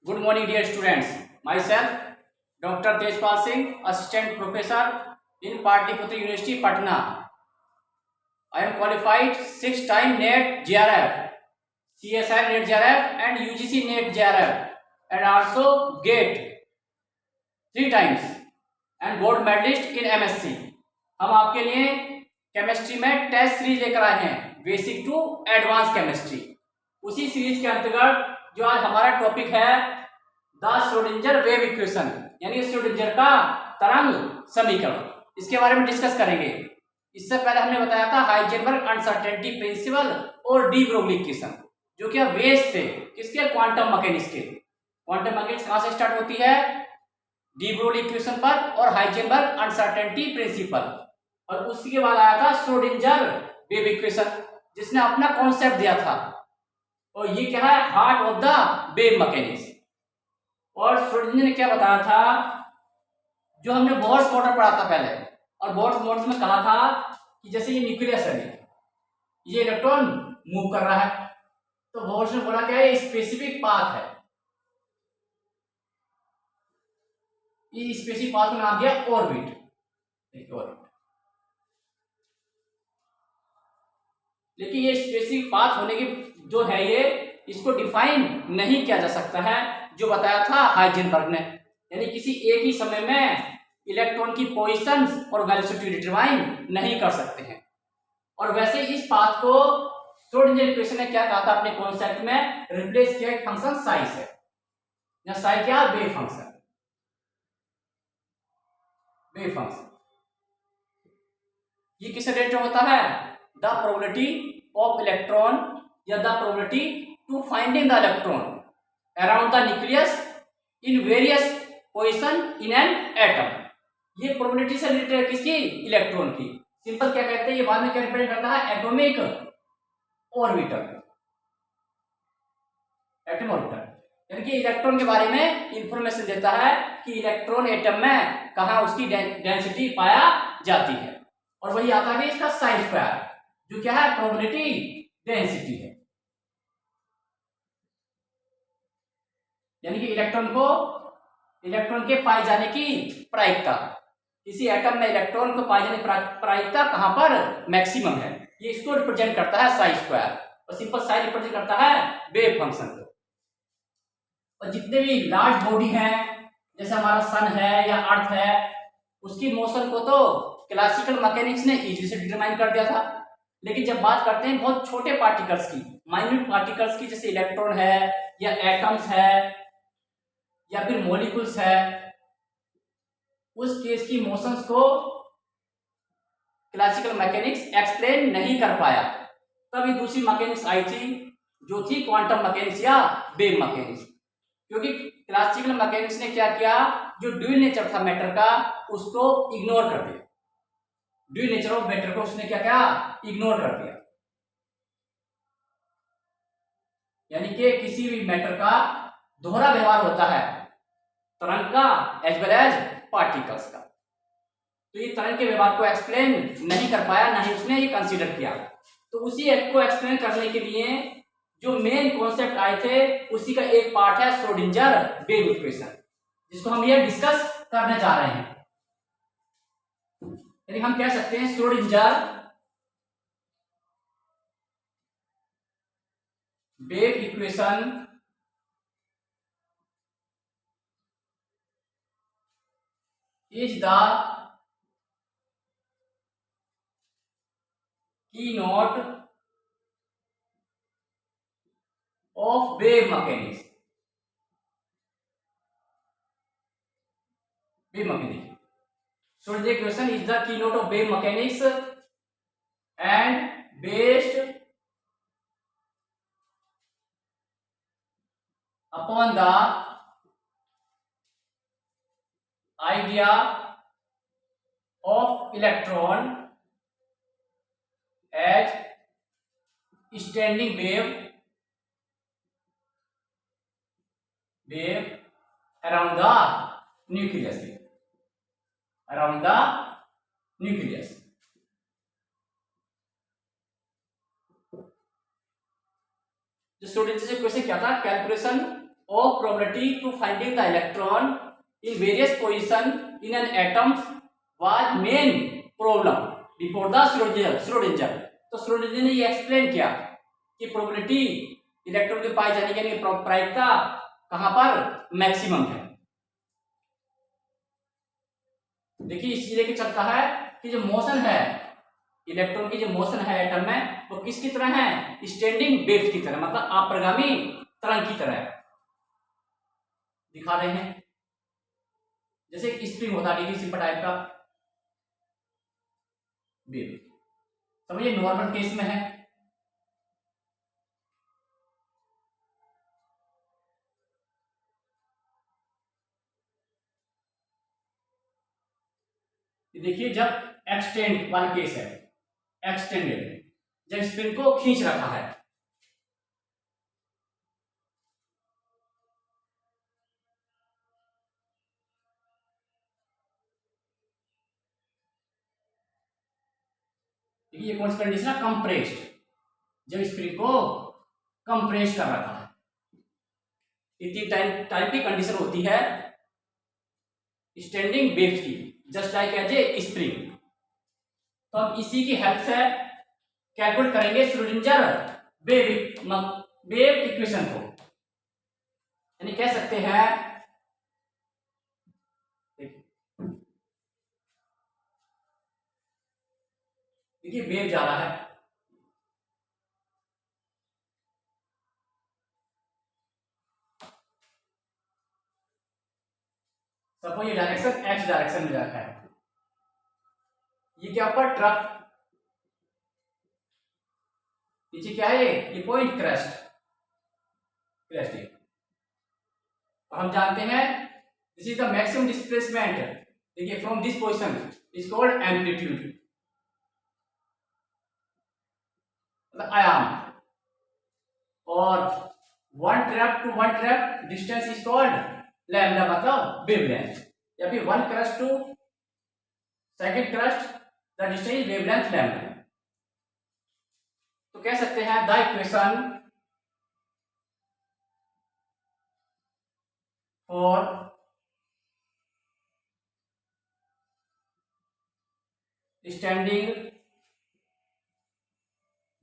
Good morning, dear students. Myself, Dr. Tejpal Singh, Assistant Professor in Patliputra University, Patna. I am qualified 6-time NET JRF, CSI NET JRF, and UGC NET JRF, and also GATE 3 times, and gold medalist in MSc. हम आपके लिए chemistry में test series लेकर आए हैं, basic to advance chemistry. उसी series के अंतर्गत जो आज हमारा टॉपिक है द श्रोडिंगर वेव इक्वेशन, यानी श्रोडिंगर का तरंग समीकरण, इसके बारे में डिस्कस करेंगे। इससे पहले हमने बताया था हाइजेनबर्ग अनसर्टेनिटी प्रिंसिपल और डी ब्रोगली इक्वेशन, जो कि बेस थे किसके, क्वांटम मैकेनिक्स के। क्वांटम मैकेनिक्स कहां से स्टार्ट होती है, डी ब्रोगली इक्वेशन पर और हाइजेनबर्ग अनसर्टेनिटी प्रिंसिपल, और उसी के बाद आया था श्रोडिंगर वेव इक्वेशन, जिसने अपना कॉन्सेप्ट दिया था, और ये क्या है, heart of the wave mechanics. और श्रोडिंगर ने क्या बताया था, जो हमने बोर्स मॉडल पढ़ा था पहले, और बोर्स मॉडल में कहा था कि जैसे ये न्यूक्लियस है, ये इलेक्ट्रॉन मूव कर रहा है, तो बोर्स ने बोला क्या है, स्पेसिफिक पाथ है, ये स्पेसिफिक पाथ को नाम दिया ऑर्बिट। लेकिन ये स्पेसिफिक पाथ होने की जो है, ये इसको डिफाइन नहीं किया जा सकता है, जो बताया था हाइजेनबर्ग ने, यानी किसी एक ही समय में इलेक्ट्रॉन की पोजीशन और वेलोसिटी डिटरमाइन नहीं कर सकते हैं। और वैसे इस पाथ को श्रोडिंगर इक्वेशन ने क्या कहा था अपने कॉन्सेप्ट में, रिप्लेस किया फंक्शन साई से, या साई क्या, वेव फंक्शन, वेव फंक्शन। ये किस रिलेटेड होता है, द प्रोबेबिलिटी ऑफ इलेक्ट्रॉन या the probability to finding the electron around the nucleus in various position in an atom. ये प्रोबेबिलिटी से रिलेटेड है किसकी, इलेक्ट्रॉन की। सिंपल क्या कहते हैं, ये बाद में क्या रिप्रेजेंट करता है, एटॉमिक ऑर्बिटल, एटम ऑर्बिटल, यानी कि इलेक्ट्रॉन के बारे में इंफॉर्मेशन देता है कि इलेक्ट्रॉन एटम में कहां उसकी डेंसिटी पाया जाती है। और वही आता है इसका साइन स्क्वायर, जो क्या है, प्रोबेबिलिटी डेंसिटी है, यानी कि इलेक्ट्रॉन के पाए जाने की प्रायिकता, किसी एटम में इलेक्ट्रॉन को पाए जाने की प्रायिकता कहां पर मैक्सिमम है, ये इसको रिप्रेजेंट करता है साइन स्क्वायर, और सिंपल साइन रिप्रेजेंट करता है वेव फंक्शन को। और जितने भी लार्ज बॉडी हैं, जैसे हमारा सन है या अर्थ है, उसकी मोशन को तो क्लासिकल मैकेनिक्स ने इजीली से डिटरमाइन कर दिया था। लेकिन जब बात करते हैं बहुत छोटे पार्टिकल्स की, माइन्यूट पार्टिकल्स की, जैसे इलेक्ट्रॉन है या एटम्स है या फिर मॉलिक्यूल्स है, उस केस की मोशंस को क्लासिकल मैकेनिक्स एक्सप्लेन नहीं कर पाया। तभी दूसरी मैकेनिक्स आई थी, जो थी क्वांटम मैकेनिक्स या वेव मैकेनिक्स। क्योंकि क्लासिकल मैकेनिक्स ने क्या किया, जो ड्यूअल नेचर था मैटर का, उसको इग्नोर कर दिया, ड्यूअल नेचर ऑफ मैटर को उसने क्या किया, इग्नोर कर दिया। यानी कि किसी भी मैटर का दोहरा व्यवहार होता है, तरंग का एज वेल एज पार्टिकल्स का, तो ये तरंग के व्यवहार को एक्सप्लेन नहीं कर पाया, ना ही उसने ये कंसीडर किया। तो उसी एक को एक्सप्लेन करने के लिए जो मेन कॉन्सेप्ट आए थे, उसी का एक पार्ट है श्रोडिंगर वेव इक्वेशन, जिसको हम ये डिस्कस करने जा रहे हैं। यानी हम कह सकते हैं Schrodinger wave equation is the keynote of wave mechanics, Schrödinger equation is the keynote of wave mechanics and based upon the idea of electron as standing wave around the nucleus, around the nucleus। जो student से question क्या था, calculation of probability to finding the electron in various position in an atom was main problem before the Schrodinger। तो Schrödinger ने ये explain किया कि probability electron के पाए जाने की प्रायिकता कहां पर मैक्सिमम है। देखिए इसी लेके चलता है कि जो मोशन है इलेक्ट्रॉन की, जो मोशन है एटम में, वो किसकी तरह है, स्टैंडिंग वेव्स की तरह, मतलब अप्रगामी तरंग की तरह दिखा रहे हैं। जैसे एक स्प्रिंग होता है डीवी सिंपल टाइप का वेव, समझिए नॉर्मल केस में है। देखिए जब एक्सटेंड वाला केस है, एक्सटेंडेड, जब स्प्रिंग को खींच रखा है, देखिए कौन सी कंडीशन है, कंप्रेस्ड, जब स्प्रिंग को कंप्रेस कर रखा है, इतनी टाइप की कंडीशन होती है स्टैंडिंग वेव्स की, just like as a spring. तो हम इसी की हेल्प से कैलकुलेट करेंगे श्रोडिंगर वेव इक्वेशन को, यानी कह सकते हैं देखिए वेव जा रहा है, सपोज ये डायरेक्शन एक्स डायरेक्शन में जा रहा है, ये क्या ऊपर ट्रक, नीचे क्या है, ये पॉइंट क्रेस्ट, हम जानते हैं this is the maximum displacement, देखिए from this position is called amplitude, मतलब आयाम, और one trough to one trough distance is called lambda, मतलब वेवलेंथ, या फिर one crest to second crest the distance wavelength lambda. तो कह सकते हैं the equation for standing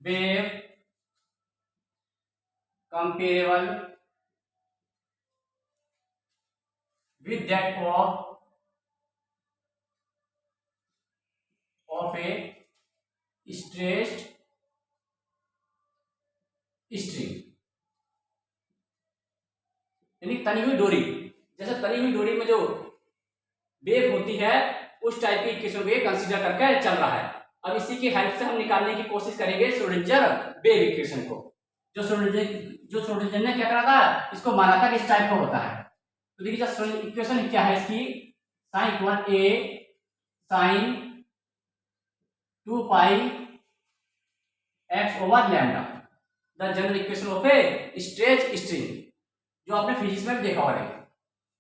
wave comparable with that of a stressed string, यानी तनी हुई डोरी, जैसे तनी हुई डोरी में जो वेव होती है उस टाइप की इक्वेशन को कंसीडर करके चल रहा है। अब इसी की हेल्प से हम निकालने की कोशिश करेंगे श्रोडिंगर वेव इक्वेशन को। जो श्रोडिंगर ने क्या करा था, इसको माना था कि इस टाइप का होता है। तो देखिए इक्वेशन क्या है इसकी, sine equal A sine 2 pi x over lambda, the general equation of a stretch string, जो आपने फिजिक्स में भी देखा होगा।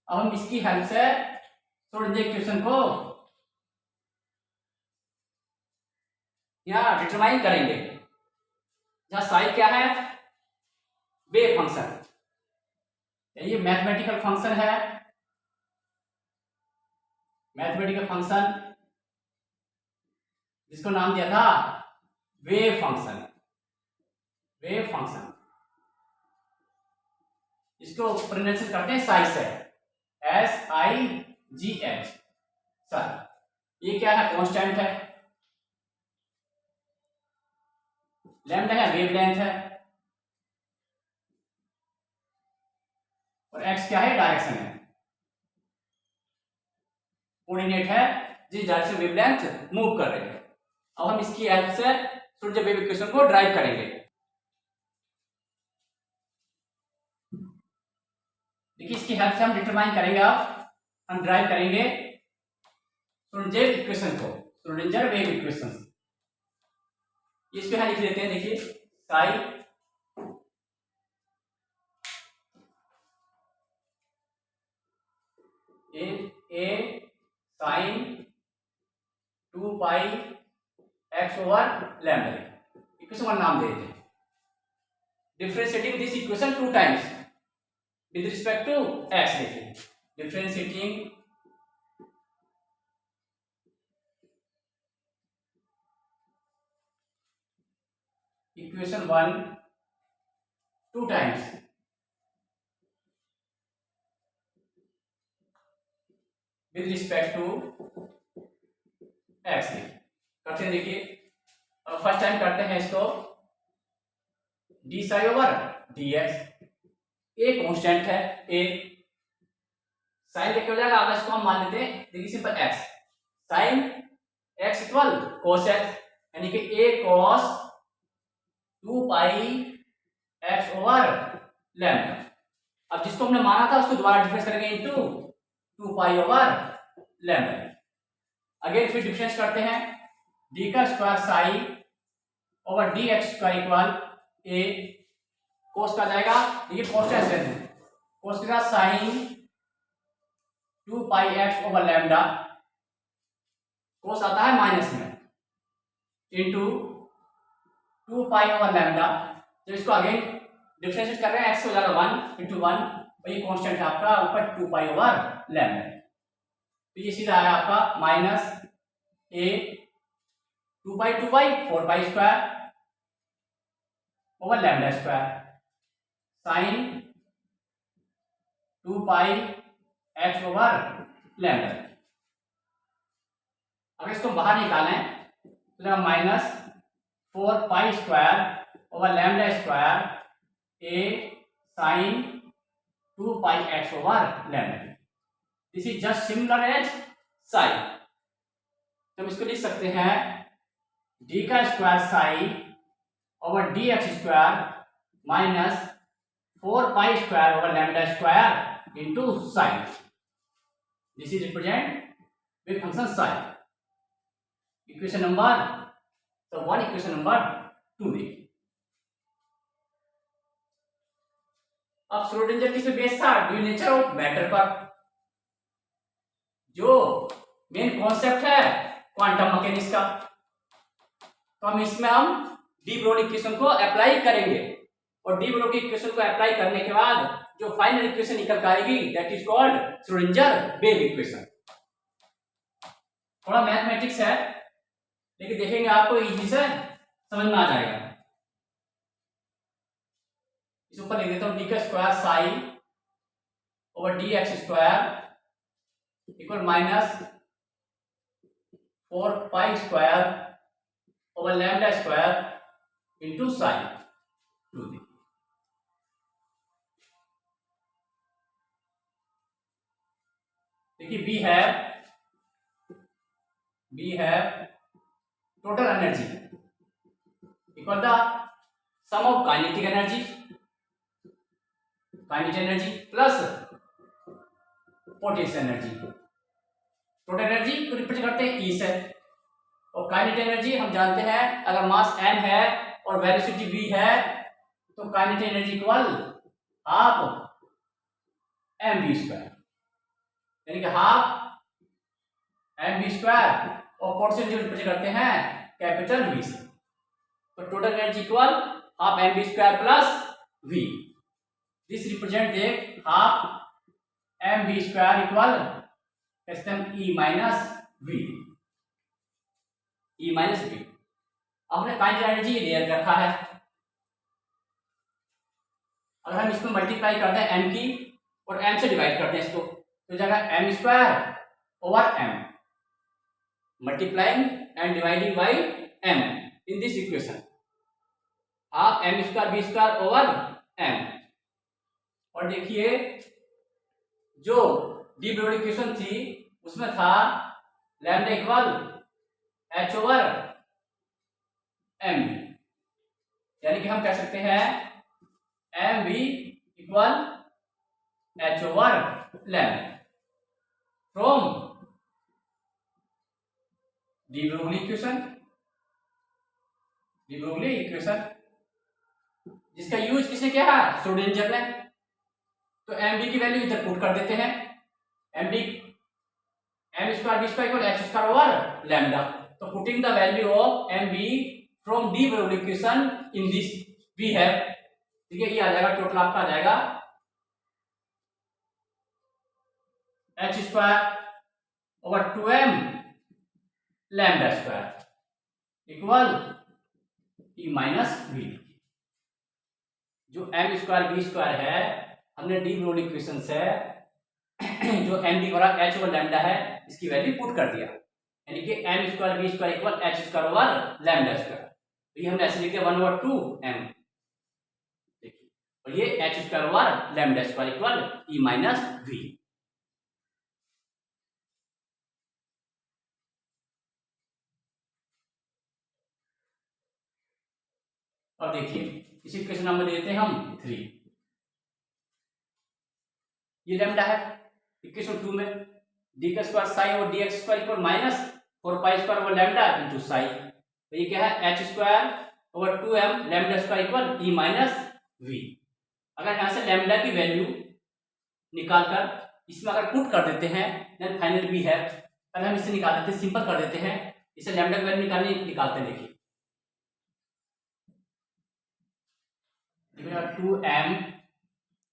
अब हम इसकी हेल्प से श्रोडिंगर इक्वेशन को यहाँ डिटरमाइन करेंगे, जहां साई क्या है, वेव फंक्शन, ये मैथमेटिकल फंक्शन है, मैथमेटिकल फंक्शन जिसको नाम दिया था वेव फंक्शन, वेव फंक्शन, इसको प्रोनाउंसिएशन करते हैं साई से, SIGH सर। ये क्या है, कांस्टेंट है, लैम्डा है वेवलेंथ है, और एक्स क्या है, डायरेक्शन है, कोऑर्डिनेट है जिस डायरेक्शन वेवलेंथ मूव कर रहे हैं। अब हम इसकी हेल्प से श्रोडिंगर वेव इक्वेशन को ड्राइव करेंगे। देखिए इसकी हेल्प से हम डिटरमाइन करेंगे, अब हम ड्राइव करेंगे श्रोडिंगर इक्वेशन को, श्रोडिंगर वेव इक्वेशन। इसको यहां लिख लेते हैं, देखिए psi A sine 2 pi x over lambda, equation का नाम दे देते हैं। Differentiating this equation 2 times, with respect to x लिखिए, differentiating equation 1 2 times with respect to x करते हैं। देखिए फर्स्ट टाइम करते हैं इसको, d psi over d x, A constant है, ए साइन देख हो जाएगा, आगे इसको हम मान लेते हैं, देखिए simple x, sine x equal cos x, यानी कि A cos 2 pi x over lambda. अब जिसको हमने माना था उसको दोबारा डिफरेंस करेंगे into 2 pi over lambda. Again फिर डिफरेंस करते हैं, डी का square psi over d x square equal A, cos का जाएगा, देखिए कॉन्स्टेंट है, कोस के साथ sine 2 pi x over lambda, cos आता है माइनस में, इंटू 2 पाई ओवर लैम्डा। तो इसको अगेन डिफरेंशिएट कर रहे हैं, एक्स हो जाएगा 1 इंटू 1, और ये कॉन्स्टेंट है आपका ऊपर 2 पाई ओवर लैम्डा। तो ये सीधा आया आपका minus A 2 pi 4 pi square over lambda square, sine 2 pi x over lambda. अगर इसको बाहर निकालें तो minus 4 pi square over lambda square A sine 2 pi x over lambda. This is just similar as sine, तो हम इसको लिख सकते हैं डी का square psi over d x square minus 4 pi square over lambda square into sine. This is represent with function sine. Equation number तो 1, equation number 2 देखिए। अब श्रोडिंगर किस पे बेस्ड था? ड्यू नेचर ऑफ मैटर पर। जो main concept है quantum mechanics का, तो हम इसमें डी ब्रोग्ली इक्वेशन को अप्लाई करेंगे, और डी ब्रोग्ली इक्वेशन को अप्लाई करने के बाद जो फाइनल इक्वेशन निकल कर आएगी that is called Schrodinger wave equation. थोड़ा मैथमेटिक्स है लेकिन देखेंगे आपको इजी से समझ में आ जाएगा। इस ऊपर लिख देता हूं डी का square psi over d x square equal minus 4 pi square over lambda square into sign 2d। देखिए we have total energy equal the sum of kinetic energy plus potential energy। Total energy को represent करते हैं E से, और kinetic energy हम जानते हैं अगर मास m है और वेलोसिटी v है तो kinetic energy equal half mv square, यानी कि हाफ mv स्क्वायर, और पोटेंशियल जो रिप्रेजेंट करते हैं कैपिटल V से। तो total energy equal half mv square plus v। This represent the half mv square equal E minus v, E minus v। हमने kinetic energy ले रखा है, अगर हम इसको मल्टीप्लाई करते हैं m की और m से डिवाइड करते हैं इसको, तो जगह m square over m, multiplying and dividing by m in this equation, half m square v square over m। और देखिए जो डी ब्रोग्ली इक्वेशन थी उसमें था lambda equal h over m, यानी कि हम कह सकते हैं mv equal h over lambda from de Broglie equation, जिसका यूज किसने किया है? श्रोडिंगर ने। तो mv की वैल्यू इधर पुट कर देते हैं, mv m square v square equal h square over lambda. तो putting the value of mv from de Broglie equation in this we have, ठीक है, ये आ जाएगा टोटल आपका आ जाएगा h square over 2m lambda square equal E minus V. जो एम स्क्वायर वी स्क्वायर है हमने डी ब्रोगली इक्वेशन से जो एम डी बराबर एच ओवर लैम्डा है इसकी वैल्यू पुट कर दिया, यानी कि m square v square equal h square over lambda square. तो ये हमने ऐसे लिख दिया 1/2m, देखिए, और ये h square over lambda square equal E minus V. और देखिए इसी इक्वेशन नंबर देते हैं हम 3। ये लैम्डा है इक्वेशन 2 में, डी का स्क्वायर साई और d x square equal minus 4 pi square over lambda into psi. तो ये क्या है h square over 2m lambda square equal E minus V. अगर यहाँ से लैम्डा की वैल्यू निकालकर इसमें अगर पुट कर देते हैं देन फाइनल भी है, पहले हम इसे निकाल देते हैं, सिंपल कर देते हैं, इसे लैम्डा की वैल्यू निकालते हैं। देखिए 2m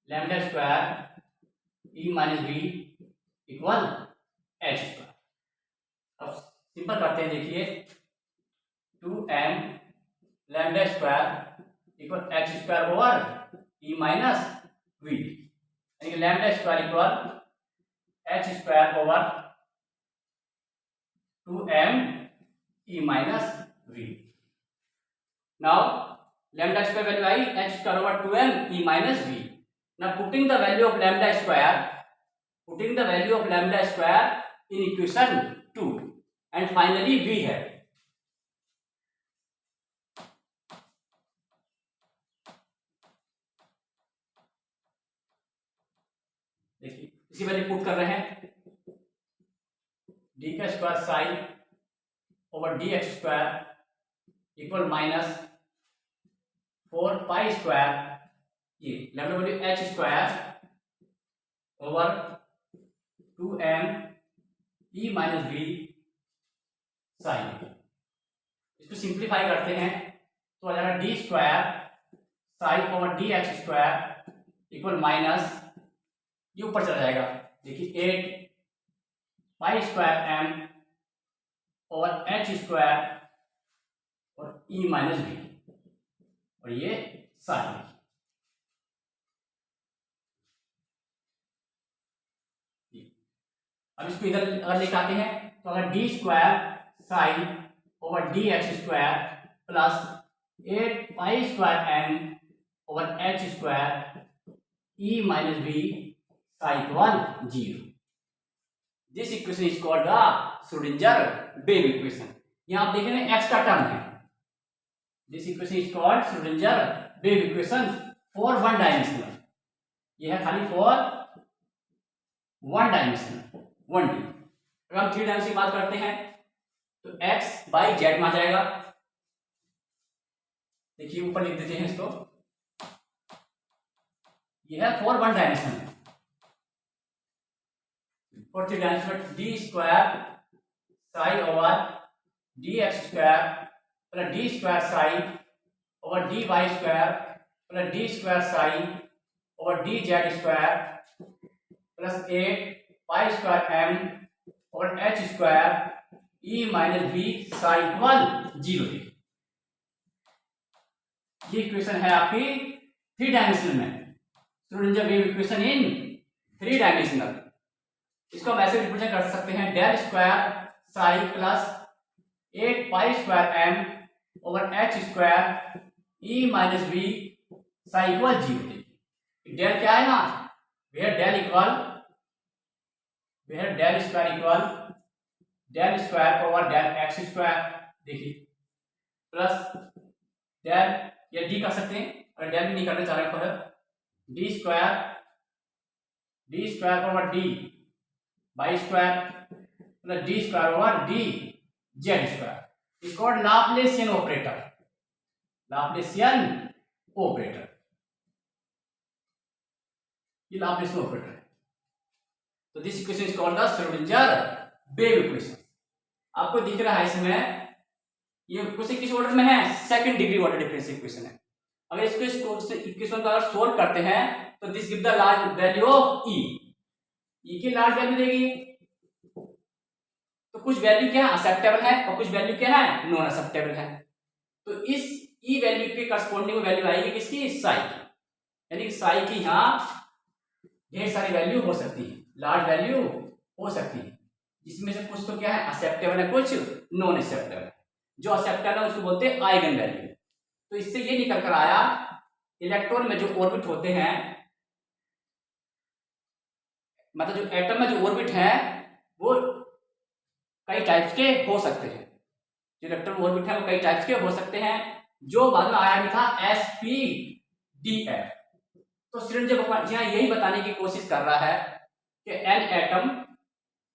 lambda square E minus V equal h square. अब सिंपल करते हैं, देखिए 2m lambda square equal h square over E minus V, यानी कि lambda square equal h square over 2m E minus V. Now lambda square value I h square over 2m e minus v. Now putting the value of lambda square in equation 2 and finally v है। देखिए इसी value put कर रहे हैं, d का square psi over d x square equal minus 4 pi square, ये lambda value h square over 2m E minus V sine. इसको simplify करते हैं तो आ जाएगा d square sine over d x square equal minus, ये ऊपर चला जाएगा, देखिए 8 pi square m over h square और ई माइनस वी, और ये साइन। अब इसको इधर अगर लेकर आते हैं तो अगर d square sine over d x square plus 8 pi square m over h square E minus B sine equal 0। This equation is called the Schrodinger wave equation. यहां आप देखेंगे एक्स का टर्म है। This equation is called Schrodinger wave equation for one dimensional। यह है खाली for one dimensional 1D। अगर हम 3 डायमेंशन की बात करते हैं तो x by z में आ जाएगा। देखिए ऊपर लिख देते हैं इसको, यह है for one dimension। for 3 dimension d square psi over d x square plus d square sine over d y square plus d square sine over d z square plus 8 pi square m over h square E minus B sine equal 0। ये equation है आपकी 3 dimensional में, Schrodinger wave equation in 3 dimensional. इसको हम ऐसे represent कर सकते हैं del square sine plus 8 pi square m over h square E minus B sine equal 0। Del क्या है ना, where del square equal del square over del x square, देखिए प्लस डेल या डी कर सकते हैं, अगर डेल भी नहीं करना चाह रहे तो D square over D by square plus d square over d z square is called Laplacian operator। ये Laplacian operator है। तो this equation is called the Schrodinger wave equation. आपको दिख रहा है इसमें, ये इक्वेशन किस ऑर्डर में है, second degree order differential equation है। अगर इसको इक्वेशन को अगर सोल्व करते हैं तो this give the large value of E. E की लार्ज वैल्यू देगी। तो कुछ वैल्यू क्या है एक्सेप्टेबल है और कुछ वैल्यू क्या है नॉन एक्सेप्टेबल है। तो इस ई वैल्यू के करस्पॉन्डिंग वैल्यू आएगी किसकी, साई की, यानी कि साई की यहाँ ढेर सारी वैल्यू हो सकती है, लार्ज वैल्यू हो सकती है, जिसमें से कुछ तो क्या है एक्सेप्टेबल है, कुछ नॉन एक्सेप्टेबल है। जो एक्सेप्टेबल है उसको बोलते हैं आइगन वैल्यू। तो इससे ये निकल कर आया इलेक्ट्रॉन में जो ऑर्बिट होते हैं, मतलब जो एटम में जो ऑर्बिट है वो कई टाइप्स के हो सकते हैं। जो इलेक्ट्रॉन ऑर्बिट है वो कई टाइप्स के हो सकते हैं, जो बाद में आया भी था sp-df। तो श्रीरंजन भगवान यहाँ यही बताने की कोशिश कर रहा है कि an atom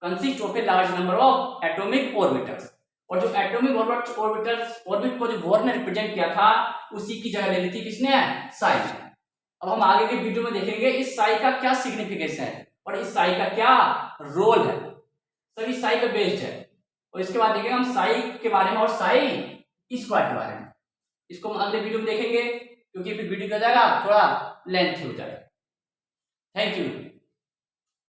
consist of a large number of atomic orbitals, और जो एटॉमिक ऑर्बिट को जो बोर ने रिप्रेजेंट किया था उसी की जगह ले ली थी किसने, साई। अब हम आगे के वीडियो में देखेंगे इस साई का क्या सिग्निफिकेशन है और इस साई का क्या रोल है, सभी साई पे बेस्ड है। और इसके बाद देखेंगे हम साई के बारे में और साई स्क्वायर के बारे में। इसको हम अगले वीडियो में देखेंगे क्योंकि फिर वीडियो क्या जाएगा थोड़ा लेंथ हो जाएगा। Thank you.